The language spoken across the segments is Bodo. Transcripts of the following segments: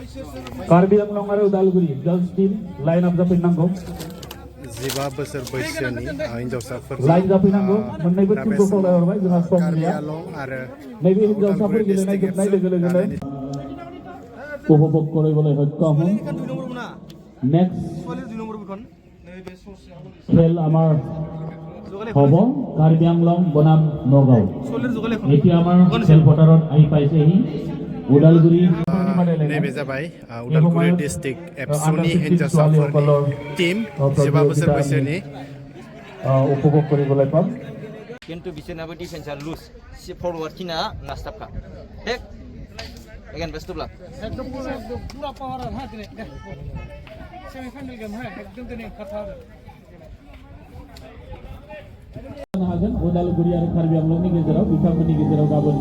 KARBIALONG आरो Udalguri girls team line up जाफैनांगौ 15 बोसोर बैसोनि हिनजावसाफोर लाइन जाफैनांगौ मोन्नैबो टीमखौ खावलायहरबाय जोंहा सम गैया कार्बिआलं आरो नैबे हिनजावसाफोर गेलेनाय जोबनाय लोगो लोगोनो उपभोग কৰিবলৈ সক্ষম হম নেক্সট খেল আমাৰ হ'ব কাৰ্বি-আংলং বনাম নগাঁও এতিয়া আমাৰ খেলপথাৰত আহি পাইছেহি उदालगुरि नैबे जाबाय उदालगुरि डिस्ट्रिक्ट एबसुनि हिनजावसाफोरनि टीम 15 बोसोर बैसोनि उपभोग কৰিবলৈ पाम কিন্তু বিছনাबो डिफेन्सआ लुज फरवार्ड किना नास्ताबखा हेक अगेन बेस्ट अफ लक एकदम पूरा पावर हा दिनै सेमिफाइनाल गेम हा एकदम दिनै खाथार हागोन उदालगुरि आरो कार्बि-आंलंनि गेजेराव बिथांमोननि गेजेराव गाबोन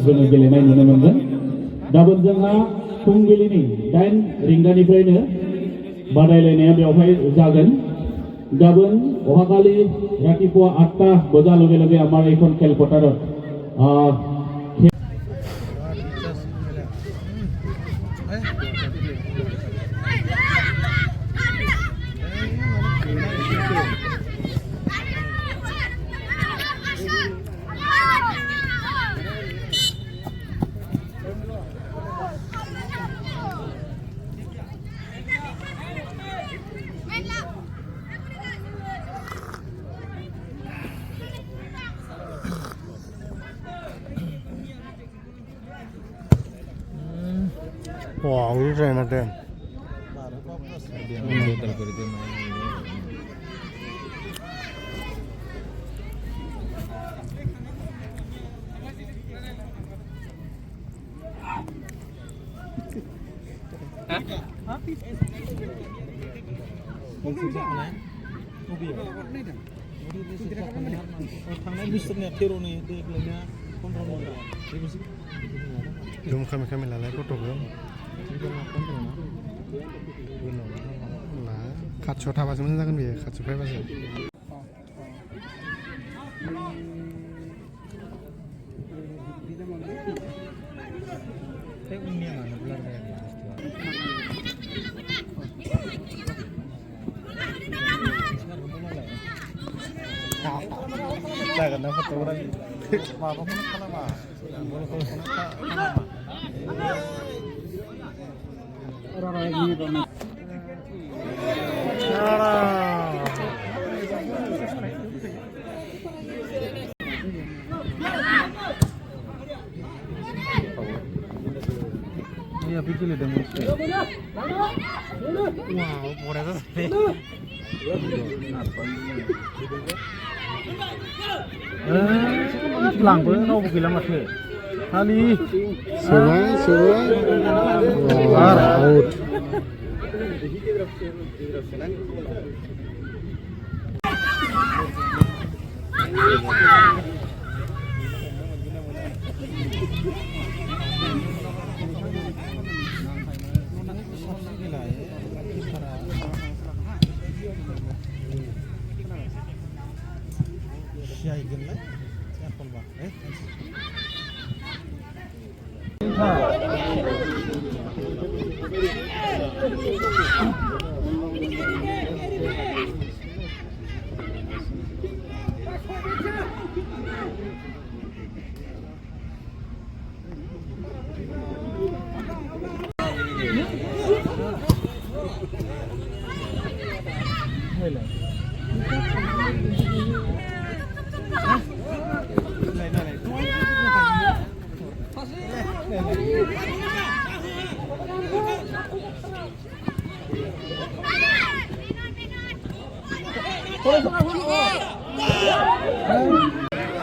जोङो गेलेनाय नुनो मोनगोन गाबोन जोंहा फुंबिलिनि 8 रिंगानिफ्रायनो बादायलायनाया बेवहाय जागोन गाबोन अहाकालि रातिपुवा 8टा बजार लगे लगे आमार এইখন খেলপথাৰত Wah, ini keren ada. Belum kami lalai foto belum. Nah, खाथियाव थाबासो मोजां जागोन बेयो खाथियाव फैबासो जागोन ना फट'फोरा माबाखौनो खालामा Iya, pikir ada musuh. Wow, bodoh sekali. Langgo, no bukila masih. Kali. Out.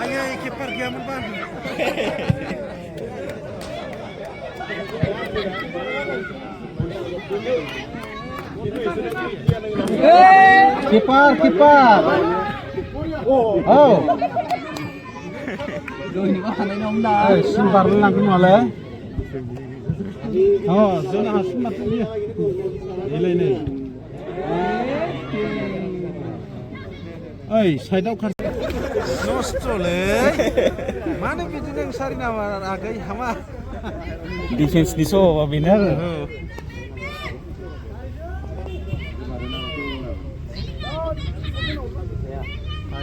Ayo, kiper Bhergaon. Kiper. Oh. Sumbar lang wala. Oh, zona sumbar dia. Ini. Saidau kan. Nostole. Mana bijinan sari nama agai hama. Defense di so benar.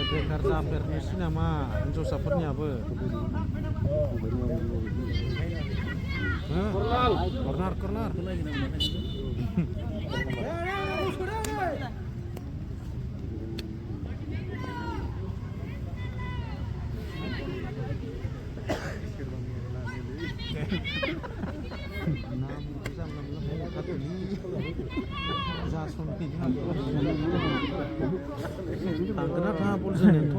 Karena permisi nama untuk sapernya apa? Corner. Kenapa polisi itu?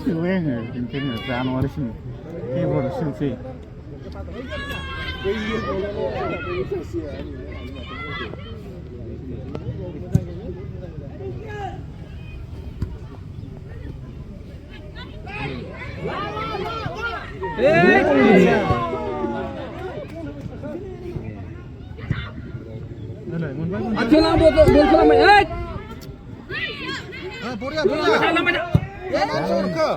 Suwe penting Januari sini. Keyboard sini. Ajalah bodoh selama Boria. Masuk ke.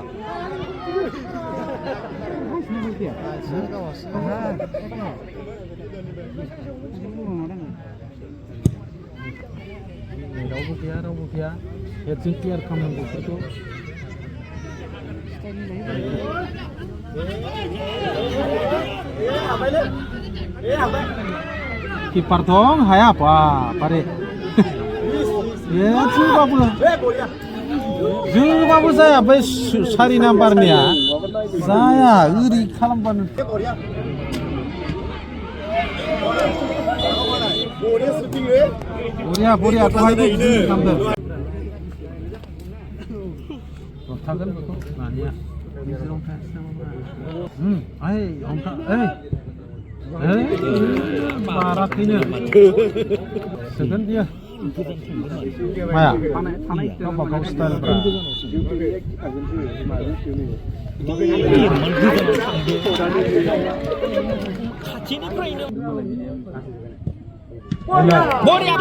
Rawu kia. Heading clear kamu itu. Kiper dong, hai apa? Pare. Ya, coba pula saya sari namparnya. Saya iri kalampan. Boria tuh itu nampak. Rotakan betul, nanya. Barat ini. Segan dia. Maya, coba kau style berapa? Boria.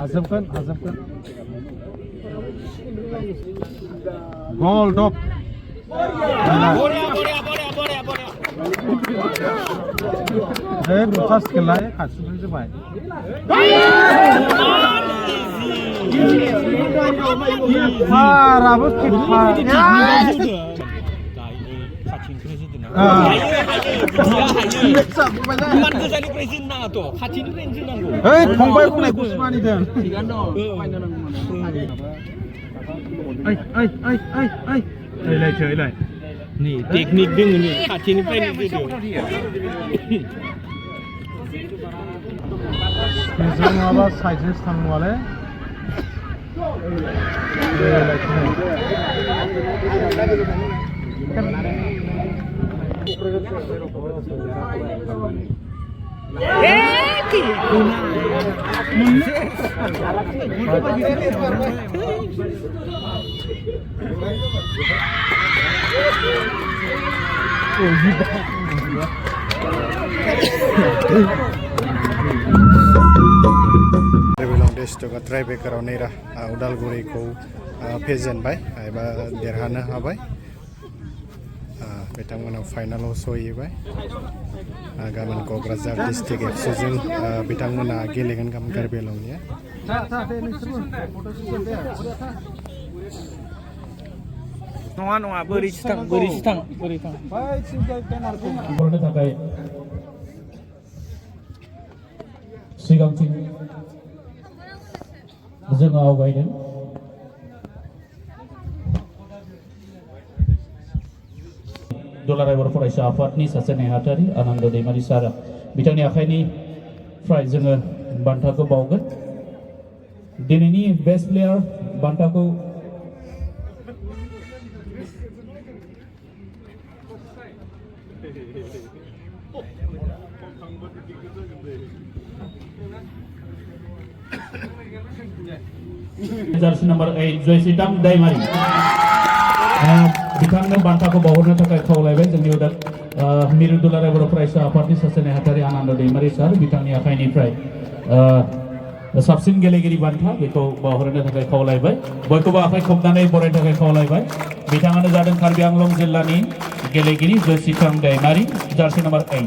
Azamkan. Gol top. Boria. Bukas kelai kasus itu baik. Parah betul. Pongpai naik Usman itu. Ay. Nih, teknik dengan ni. Kacin ni paling itu. Misalnya apa size tang wala. Bhergaon district try Bhergaon era Udalguri ko फेजेनबाय एबा देरहानो हाबाय बिथांमोना फाइनालाव सहैबाय गाबोन क'क्राझार डिस्ट्रिक्ट एफसिजों बिथांमोना गेलेगोन गाबोन कार्बिआलंनिया नङा बोरै थां फुटबलनि थाखाय सिगांथिं जोङो आवगायदों दुलाराय बर' फरायसा आफादनि सासे नेहाथारि आनन्द दैमारि सार बिथांनि आखाइनिफ्राय जोङो बान्थाखौ बावगोन दिनैनि बेस्ट प्लेयार बान्थाखौ Jersey number 8 Joysitam Daimari. बिथांनो बान्थाखौ बावहरनो थाखाय खावलायबाय जोंनि मिरु दुलाराय बर' फरायसा आफादनि सासे नेहाथारि आनन्द दैमारि सार बिथांनि आखाइनिफ्राय साबसिन गेलेगिरि बान्था बेखौ बावहरनो थाखाय खावलायबाय बयखौबो आखाइ खबनानै बरायनो थाखाय खावलायबाय बिथाङानो जादों कार्बि आंलं जिल्लानि गेलेगिरि जयसितां दैमारि जार्सि नाम्बार 8